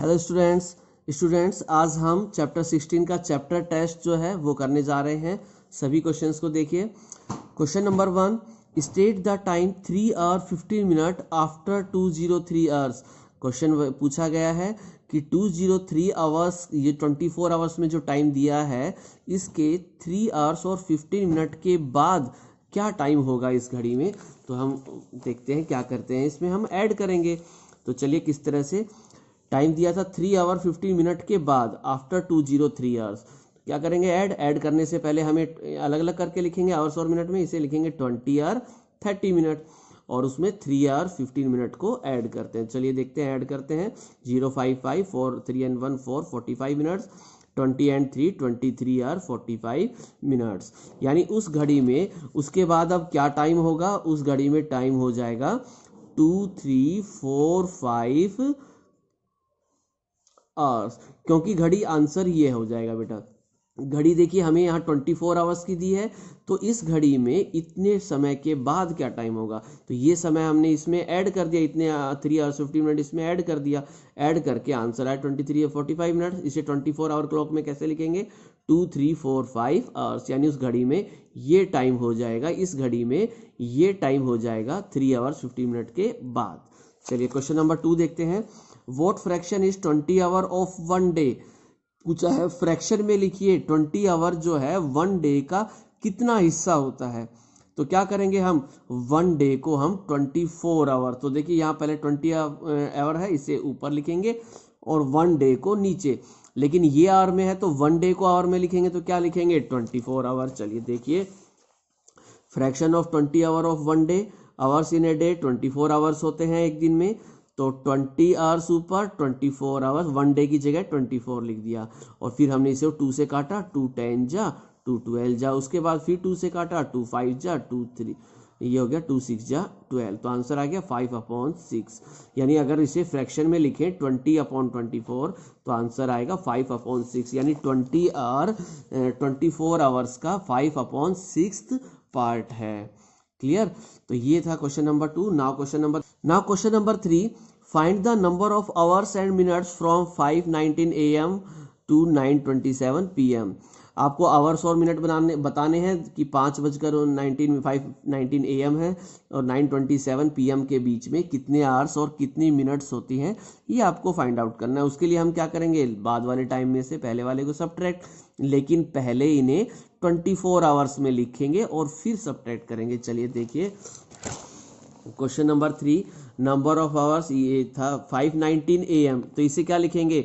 Hello students आज हम chapter 16 का चैप्टर टेस्ट जो है वो करने जा रहे हैं। सभी क्वेश्चंस को देखिए। Question number 1, state the time 3 hour 15 minute after 203 hours. Question पूछा गया है कि 203 आवर्स, ये 24 आवर्स में जो टाइम दिया है इसके 3 आवर्स और 15 मिनट के बाद क्या टाइम होगा इस घड़ी में। तो हम देखते हैं क्या करते हैं, इसमें हम ऐड करेंगे। तो चलिए किस तरह से, टाइम दिया था 3 आवर 15 मिनट के बाद आफ्टर 203 आवर्स। क्या करेंगे, ऐड करने से पहले हमें अलग अलग करके लिखेंगे आवर्स और मिनट में। इसे लिखेंगे 20 आवर 30 मिनट और उसमें 3 आवर 15 मिनट को ऐड करते हैं। चलिए देखते हैं, ऐड करते हैं। 055 4 3 and 1 4 45 minutes, 20 and 3 23 hour 45 minutes. यानी उस घड़ी में उसके बाद अब क्या टाइम होगा, उस घड़ी में टाइम हो जाएगा 2 3 4 5 आवर्स, क्योंकि घड़ी आंसर ये हो जाएगा बेटा। घड़ी देखिए हमें यहाँ 24 आवर्स की दी है, तो इस घड़ी में इतने समय के बाद क्या टाइम होगा, तो ये समय हमने इसमें ऐड कर दिया, इतने 3 आवर्स 50 मिनट इसमें ऐड कर दिया। ऐड करके आंसर आया 23 और 45 मिनट। इसे 24 आवर क्लॉक में कैसे लिखेंगे, 2 3 4 5 आवर्स, यानी उस घड़ी में ये टाइम हो जाएगा, इस घड़ी में ये टाइम हो जाएगा 3 आवर्स 50 मिनट के बाद। चलिए क्वेश्चन नंबर 2 देखते हैं। What fraction is 20 hour of 1 day. पूछा है फ्रैक्शन में लिखिए 20 आवर जो है 1 डे का कितना हिस्सा होता है। तो क्या करेंगे हम, 1 डे को हम 24 आवर, तो देखिए यहाँ पहले 20 आवर है, इसे ऊपर लिखेंगे और 1 डे को नीचे। लेकिन ये आवर में है तो 1 डे को आवर में लिखेंगे, तो क्या लिखेंगे 24 आवर। चलिए देखिए, fraction of 20 hour of 1 day, hours in a day 24 hours होते हैं एक दिन में। तो 20 आवर्स ऊपर 24 आवर्स, 1 डे की जगह 24 लिख दिया। और फिर हमने इसे 2 से काटा, 2 10 जा 2 12 जा, उसके बाद फिर 2 से काटा, 2 5 जा 2 3, ये हो गया 2 6 जा 12। तो आंसर आ गया 5/6। यानी अगर इसे फ्रैक्शन में लिखें 20/24 तो आंसर आएगा 5/6, यानी 24 आवर्स का 5/6 पार्ट है। क्लियर। तो ये था question number 2। Now question number 3, find the number of hours and minutes from 5:19 AM to 9:27 PM। आपको आवर्स और मिनट बताने हैं कि 5:19 AM है और 9:27 PM के बीच में कितने आवर्स और कितनी मिनट्स होती हैं, ये आपको फाइंड आउट करना है। उसके लिए हम क्या करेंगे, बाद वाले टाइम में से पहले वाले को सब्ट्रैक्ट, लेकिन पहले इन्हें 24 आवर्स में लिखेंगे और फिर सब्ट्रैक्ट करेंगे। चलिए देखिए question number 3, number of hours ये था 5:19 AM, तो इसे क्या लिखेंगे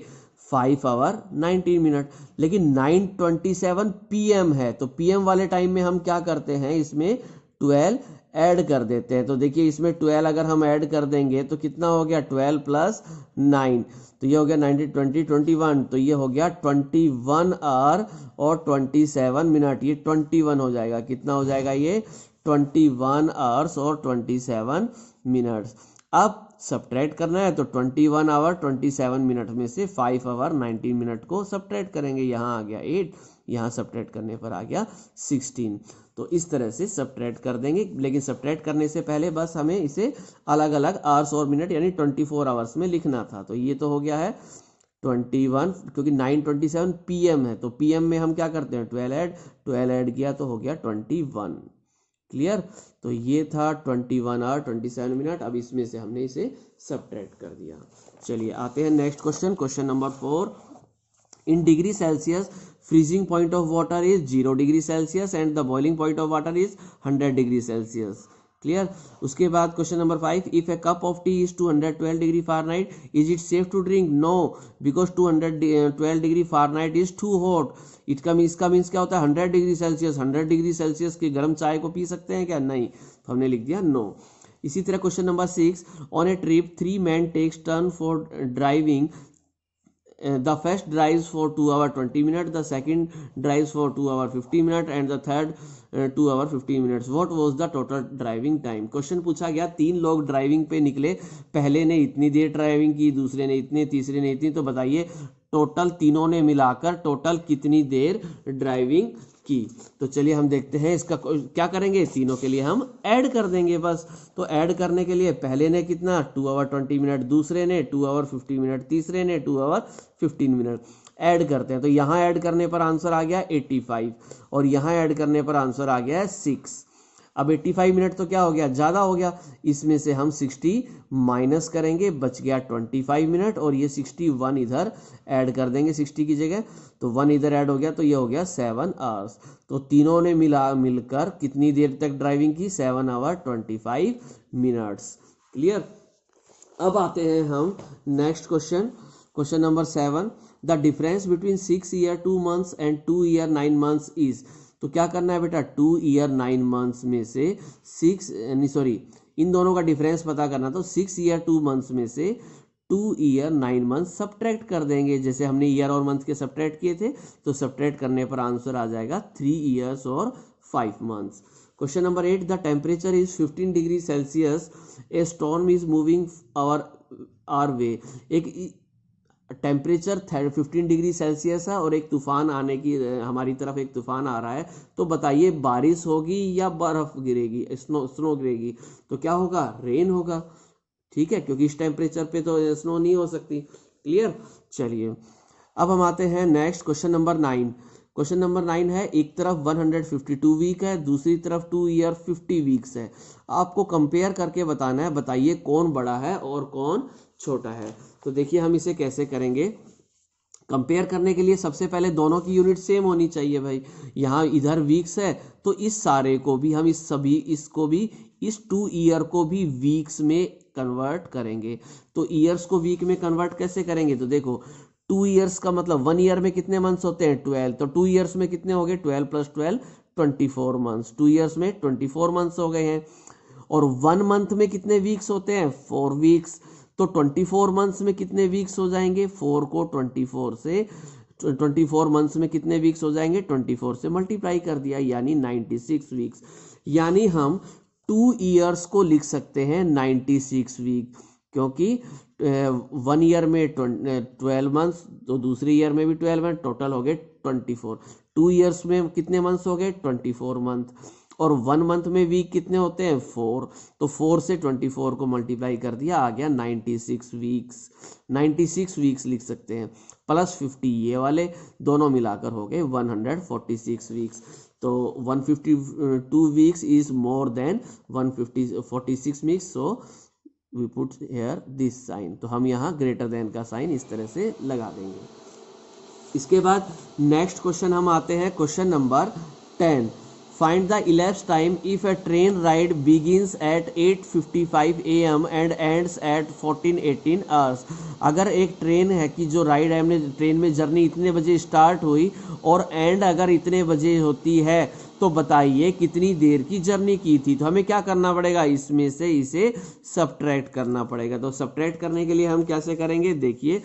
5 आवर 19 मिनट। लेकिन 9:27 PM है, तो PM वाले टाइम में हम क्या करते हैं, इसमें 12 ऐड कर देते हैं। तो देखिए इसमें 12 अगर हम ऐड कर देंगे तो कितना हो गया, 12 + 9, तो ये हो गया 90 20 21, तो ये हो गया 21 आवर और 27 मिनट। ये 21 हो जाएगा, कितना हो जाएगा ये 21 आवर्स और 27 मिनट्स। अब सब्ट्रैक्ट करना है तो 21 आवर 27 मिनट में से 5 आवर 19 मिनट को सब्ट्रैक्ट करेंगे। यहाँ आ गया 8, यहाँ सब्ट्रैक्ट करने पर आ गया 16। तो इस तरह से सब्ट्रैक्ट कर देंगे, लेकिन सब्ट्रैक्ट करने से पहले बस हमें इसे अलग अलग आवर्स और मिनट यानी 24 आवर्स में लिखना था। तो ये तो हो गया है 21, क्योंकि 9:27 PM है, तो PM में हम क्या करते हैं 12 ऐड किया तो हो गया 21। क्लियर। तो ये था 21 आवर 27 मिनट। अब इसमें से हमने इसे सब्ट्रैक्ट कर दिया। चलिए आते हैं next question number 4, in degree Celsius freezing point of water is 0 degree Celsius and the boiling point of water is 100 degree Celsius. Clear. उसके बाद question number 5, if a cup of tea is 212 degree Fahrenheit is it safe to drink, no because 212 degree Fahrenheit is too hot. इसका means क्या होता है 100 degree Celsius. 100 degree Celsius की गर्म चाय को पी सकते हैं क्या, नहीं, तो हमने लिख दिया नो। इसी तरह question number 6, on a trip 3 men takes turn for driving, the first drives for 2 hour 20 minutes, the second drives for 2 hour 50 minutes and the third 2 hour 15 minutes. What was the total driving time? Question पूछा गया, 3 लोग driving पे निकले, पहले ने इतनी देर driving की, दूसरे ने इतनी, तीसरे ने इतनी, तो बताइए टोटल तीनों ने मिलाकर टोटल कितनी देर ड्राइविंग की। तो चलिए हम देखते हैं इसका क्या करेंगे, तीनों के लिए हम ऐड कर देंगे बस। तो ऐड करने के लिए पहले ने कितना 2 आवर 20 मिनट, दूसरे ने 2 आवर 50 मिनट, तीसरे ने 2 आवर 15 मिनट। ऐड करते हैं तो यहाँ ऐड करने पर आंसर आ गया 85 और यहाँ ऐड करने पर आंसर आ गया है 6। अब 85 मिनट तो क्या हो गया, ज़्यादा हो गया, इसमें से हम 60 माइनस करेंगे, बच गया 25 मिनट और ये 61 इधर ऐड कर देंगे 60 की जगह, तो 1 इधर ऐड हो गया तो ये हो गया 7 आवर्स। तो तीनों ने मिलकर कितनी देर तक ड्राइविंग की, 7 आवर 25 मिनट्स। क्लियर। अब आते हैं हम next question, question number 7। The difference between 6 year 2 months and 2 year 9 months is. तो क्या करना है बेटा, 2 ईयर 9 मंथ्स में से इन दोनों का डिफरेंस पता करना। तो 6 ईयर 2 मंथ्स में से 2 ईयर 9 मंथ्स सब्ट्रैक्ट कर देंगे, जैसे हमने ईयर और मंथ के सब्ट्रैक्ट किए थे। तो सब्ट्रैक्ट करने पर आंसर आ जाएगा 3 ईयर्स और 5 months. Question number 8। The temperature is 15 degree Celsius, a storm is moving our way. एक टेम्परेचर 15 डिग्री सेल्सियस है और एक तूफान आने की, हमारी तरफ एक तूफान आ रहा है। तो बताइए बारिश होगी या बर्फ गिरेगी, स्नो गिरेगी। तो क्या होगा, रेन होगा। ठीक है, क्योंकि इस टेम्परेचर पे तो स्नो नहीं हो सकती। क्लियर। चलिए अब हम आते हैं next, question number 9। Question number 9 है, एक तरफ 152 वीक है, दूसरी तरफ 2 ईयर 50 वीक्स है। आपको कंपेयर करके बताना है, बताइए कौन बड़ा है और कौन छोटा है। तो देखिए हम इसे कैसे करेंगे। कंपेयर करने के लिए सबसे पहले दोनों की यूनिट सेम होनी चाहिए भाई। यहाँ इधर वीक्स है तो इस सारे को भी हम इस 2 ईयर को भी वीक्स में कन्वर्ट करेंगे। तो ईयर्स को वीक में कन्वर्ट कैसे करेंगे, तो देखो 2 ईयर्स का मतलब 1 ईयर में कितने मंथ्स होते हैं, 12। तो 2 ईयर्स में कितने हो गए, 12 + 12 24 मंथ्स। 2 ईयर्स में 24 मंथ्स हो गए हैं। और 1 मंथ में कितने वीक्स होते हैं, 4 वीक्स। तो 24 मंथ्स में कितने वीक्स हो जाएंगे, 4 को 24 मंथ्स में कितने वीक्स हो जाएंगे, 24 से मल्टीप्लाई कर दिया, यानी 96 वीक्स। यानी हम 2 ईयर्स को लिख सकते हैं 96 वीक, क्योंकि 1 ईयर में 12 मंथ्स, तो दूसरी ईयर में भी 12 मंथ, टोटल हो गए 24। 2 ईयर्स में कितने मंथ्स हो गए, 24 मंथ। और 1 मंथ में वीक कितने होते हैं, 4। तो 4 से 24 को मल्टीप्लाई कर दिया, आ गया 96 वीक्स। 96 वीक्स लिख सकते हैं, प्लस 50 ये वाले दोनों मिलाकर हो गए 146 वीक्स। तो 152 weeks is more than 146 weeks, so we put here this sign. तो हम यहाँ ग्रेटर देन का साइन इस तरह से लगा देंगे। इसके बाद नेक्स्ट क्वेश्चन हम आते हैं, question number 10। Find the elapsed time if a train ride begins at 8:55 AM and ends at 14:18 hours। अगर एक ट्रेन है कि जो राइड है, हमने ट्रेन में जर्नी इतने बजे स्टार्ट हुई और एंड अगर इतने बजे होती है, तो बताइए कितनी देर की जर्नी की थी। तो हमें क्या करना पड़ेगा, इसमें से इसे सब्ट्रैक्ट करना पड़ेगा। तो सब्ट्रैक्ट करने के लिए हम कैसे करेंगे, देखिए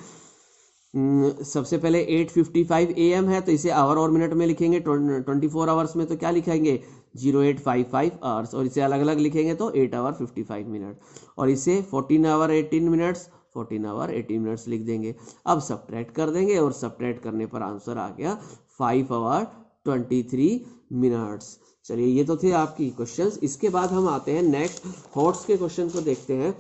सबसे पहले 8:55 AM है, तो इसे आवर और मिनट में लिखेंगे। 24 आवर्स में तो क्या लिखेंगे, 0855 आवर्स। और इसे अलग अलग लिखेंगे तो 8 आवर 55 मिनट। और इसे 14 आवर 18 मिनट्स, 14 आवर 18 मिनट्स लिख देंगे। अब सब्ट्रैक्ट कर देंगे और सब्ट्रैक्ट करने पर आंसर आ गया 5 आवर 23 मिनट्स। चलिए ये तो थे आपकी क्वेश्चंस। इसके बाद हम आते हैं नेक्स्ट हॉर्स के क्वेश्चन को देखते हैं।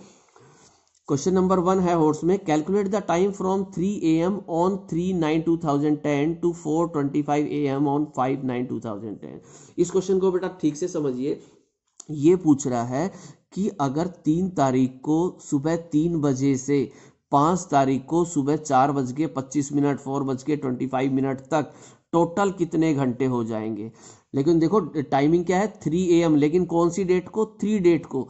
क्वेश्चन नंबर 1 है हॉर्स में, calculate the time from 3 AM on 3/9/2010 to 4:25 AM on 5/9/2010। इस क्वेश्चन को बेटा ठीक से समझिए। ये पूछ रहा है कि अगर 3 तारीख को सुबह 3 बजे से 5 तारीख को सुबह 4:25 4:25 तक टोटल कितने घंटे हो जाएंगे। लेकिन देखो टाइमिंग क्या है, 3 AM, लेकिन कौन सी डेट को, 3 डेट को,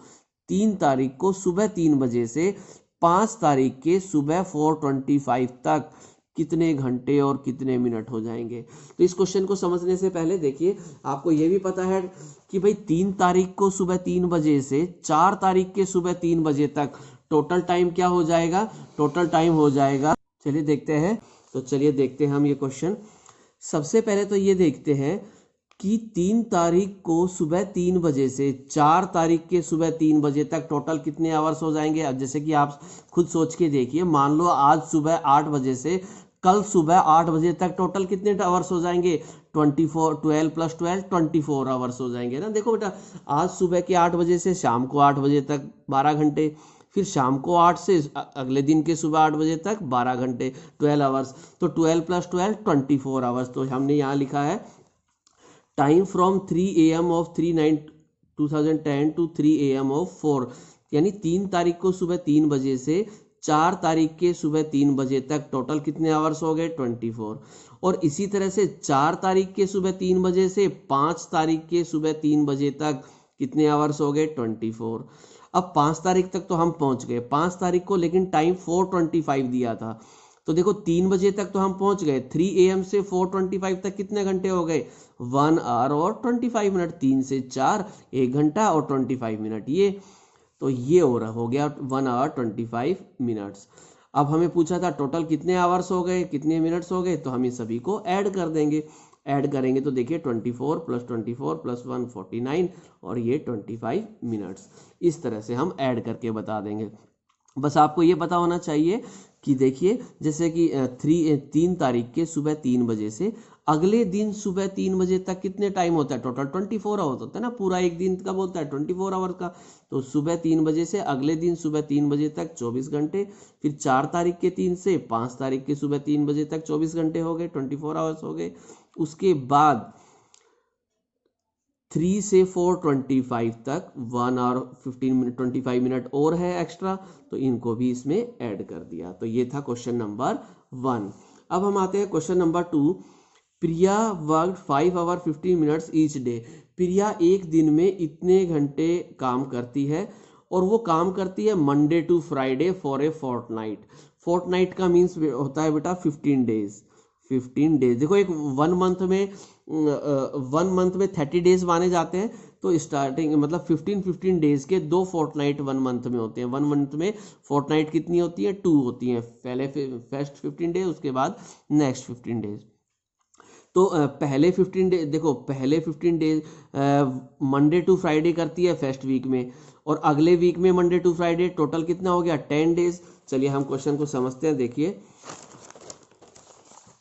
3 तारीख को सुबह 3 बजे से 5 तारीख के सुबह 4:25 तक कितने घंटे और कितने मिनट हो जाएंगे। तो इस क्वेश्चन को समझने से पहले देखिए, आपको यह भी पता है कि भाई 3 तारीख को सुबह 3 बजे से 4 तारीख के सुबह 3 बजे तक टोटल टाइम क्या हो जाएगा, टोटल टाइम हो जाएगा। चलिए देखते हैं। तो चलिए देखते हैं हम ये क्वेश्चन। सबसे पहले तो ये देखते हैं कि 3 तारीख को सुबह 3 बजे से 4 तारीख के सुबह 3 बजे तक टोटल कितने आवर्स हो जाएंगे। अब जैसे कि आप खुद सोच के देखिए, मान लो आज सुबह 8 बजे से कल सुबह 8 बजे तक टोटल कितने आवर्स हो जाएंगे, 24, 12 + 12 24 आवर्स हो जाएंगे ना। देखो बेटा, आज सुबह के 8 बजे से शाम को 8 बजे तक 12 घंटे, फिर शाम को 8 से अगले दिन के सुबह 8 बजे तक 12 घंटे, 12 आवर्स। तो 12 + 12 24 आवर्स। तो हमने यहाँ लिखा है time from 3 AM of 3/9/2010 to 3 AM of 4, यानी 3 तारीख को सुबह 3 बजे से 4 तारीख के सुबह 3 बजे तक टोटल कितने आवर्स हो गए, 24। और इसी तरह से 4 तारीख के सुबह 3 बजे से 5 तारीख के सुबह 3 बजे तक कितने आवर्स हो गए, 24। अब 5 तारीख तक तो हम पहुंच गए, 5 तारीख को लेकिन टाइम 4:25 दिया था। तो देखो 3 बजे तक तो हम पहुंच गए, 3 AM से 4:25 तक कितने घंटे हो गए, 1 आवर और 25 मिनट। 3 से 4 1 घंटा और 25 मिनट, ये तो ये हो गया 1 आवर 25 मिनट्स। अब हमें पूछा था टोटल कितने आवर्स हो गए, कितने मिनट्स हो गए, तो हम इन सभी को ऐड कर देंगे। ऐड करेंगे तो देखिए 24 + 24 + 1 49 और ये 25 मिनट्स। इस तरह से हम ऐड करके बता देंगे। बस आपको ये पता होना चाहिए कि देखिए जैसे कि 3 तारीख के सुबह 3 बजे से अगले दिन सुबह 3 बजे तक कितने टाइम होता है, टोटल 24 आवर्स होता है ना। पूरा एक दिन कब होता है, 24 आवर्स का। तो सुबह 3 बजे से अगले दिन सुबह 3 बजे तक 24 घंटे, फिर 4 तारीख के 3 से 5 तारीख के सुबह 3 बजे तक 24 घंटे हो गए, 24 आवर्स हो गए। उसके बाद 3 से 4:25 तक 1 आवर 15 मिनट 25 मिनट और है एक्स्ट्रा, तो इनको भी इसमें ऐड कर दिया। तो ये था क्वेश्चन नंबर 1। अब हम आते हैं question number 2। Priya worked 5 hour 15 minutes each day. Priya एक दिन में इतने घंटे काम करती है और वो काम करती है Monday to Friday for a fortnight. Fortnight का मीन्स होता है बेटा 15 डेज। 15 डेज, देखो एक 1 मंथ में 30 डेज माने जाते हैं। तो स्टार्टिंग मतलब 15 डेज के 2 फोर्टनाइट 1 मंथ में होते हैं। 1 मंथ में फोर्टनाइट कितनी होती है, 2 होती हैं। पहले फर्स्ट 15 डेज, उसके बाद नेक्स्ट 15 डेज। तो पहले 15 डेज, देखो पहले 15 डेज मंडे टू फ्राइडे करती है फर्स्ट वीक में, और अगले वीक में मंडे टू फ्राइडे, टोटल कितना हो गया, 10 डेज। चलिए हम क्वेश्चन को समझते हैं। देखिए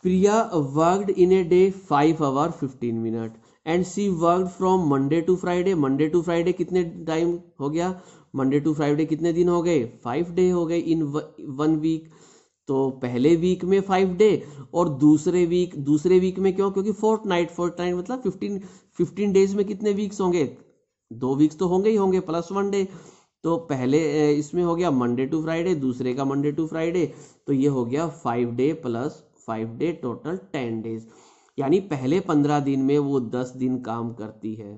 Priya worked in a day 5 hour 15 minute and she worked from Monday to Friday. Monday to Friday कितने टाइम हो गया, मंडे टू फ्राइडे कितने दिन हो गए, 5 डे हो गए इन 1 वीक। तो पहले वीक में 5 डे और दूसरे वीक में क्यों, क्योंकि फोर्टनाइट मतलब 15 डेज में कितने वीक्स होंगे, 2 वीक्स तो होंगे ही होंगे प्लस 1 डे। तो पहले इसमें हो गया मंडे टू फ्राइडे, दूसरे का मंडे टू फ्राइडे, तो ये हो गया 5 debt plus 5 day, total 10 days. यानी पहले 15 दिन में वो 10 दिन काम करती है,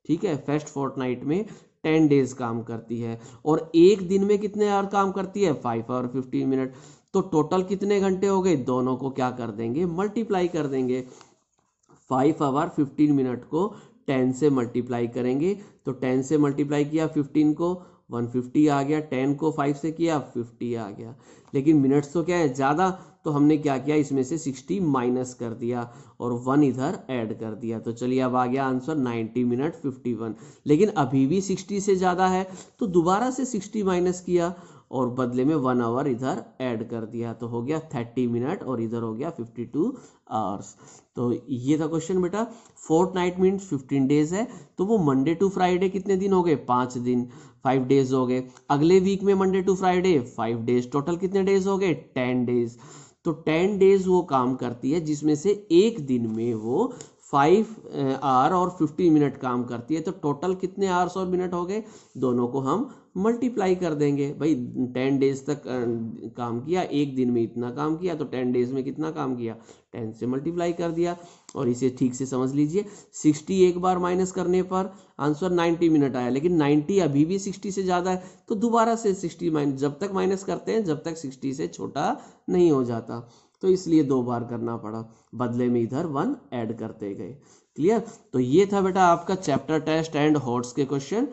ठीक है। फर्स्ट फोर्टनाइट में 10 डेज काम करती है, और एक दिन में कितने आवर काम करती है, 5 आवर 15 मिनट। तो टोटल कितने घंटे हो गए, दोनों को क्या कर देंगे, मल्टीप्लाई कर देंगे। 5 आवर 15 मिनट को 10 से मल्टीप्लाई करेंगे, तो 10 से मल्टीप्लाई किया 15 को 150 आ गया, 10 को 5 से किया 50 आ गया। लेकिन मिनट्स तो क्या है ज़्यादा, तो हमने क्या किया, इसमें से 60 माइनस कर दिया और 1 इधर ऐड कर दिया। तो चलिए अब आ गया आंसर 90 मिनट 51। लेकिन अभी भी 60 से ज़्यादा है, तो दोबारा से 60 माइनस किया और बदले में 1 आवर इधर ऐड कर दिया, तो हो गया 30 मिनट और इधर हो गया 52 आवर्स। तो ये था क्वेश्चन बेटा। फोर्टनाइट मीन्स 15 डेज है, तो वो मंडे टू फ्राइडे कितने दिन हो गए, 5 दिन, 5 डेज हो गए। अगले वीक में Monday to Friday 5 days, total कितने डेज हो गए, 10 डेज। तो 10 डेज वो काम करती है, जिसमें से एक दिन में वो 5 आवर और 50 मिनट काम करती है। तो टोटल कितने आवर्स और मिनट हो गए, दोनों को हम मल्टीप्लाई कर देंगे। भाई 10 डेज तक काम किया, एक दिन में इतना काम किया, तो 10 डेज में कितना काम किया, 10 से मल्टीप्लाई कर दिया। और इसे ठीक से समझ लीजिए, 60 एक बार माइनस करने पर आंसर 90 मिनट आया, लेकिन 90 अभी भी 60 से ज़्यादा है, तो दोबारा से 60 माइनस, जब तक माइनस करते हैं जब तक 60 से छोटा नहीं हो जाता, तो इसलिए 2 बार करना पड़ा, बदले में इधर 1 ऐड करते गए। क्लियर। तो ये था बेटा आपका चैप्टर टेस्ट एंड हॉट्स के क्वेश्चन।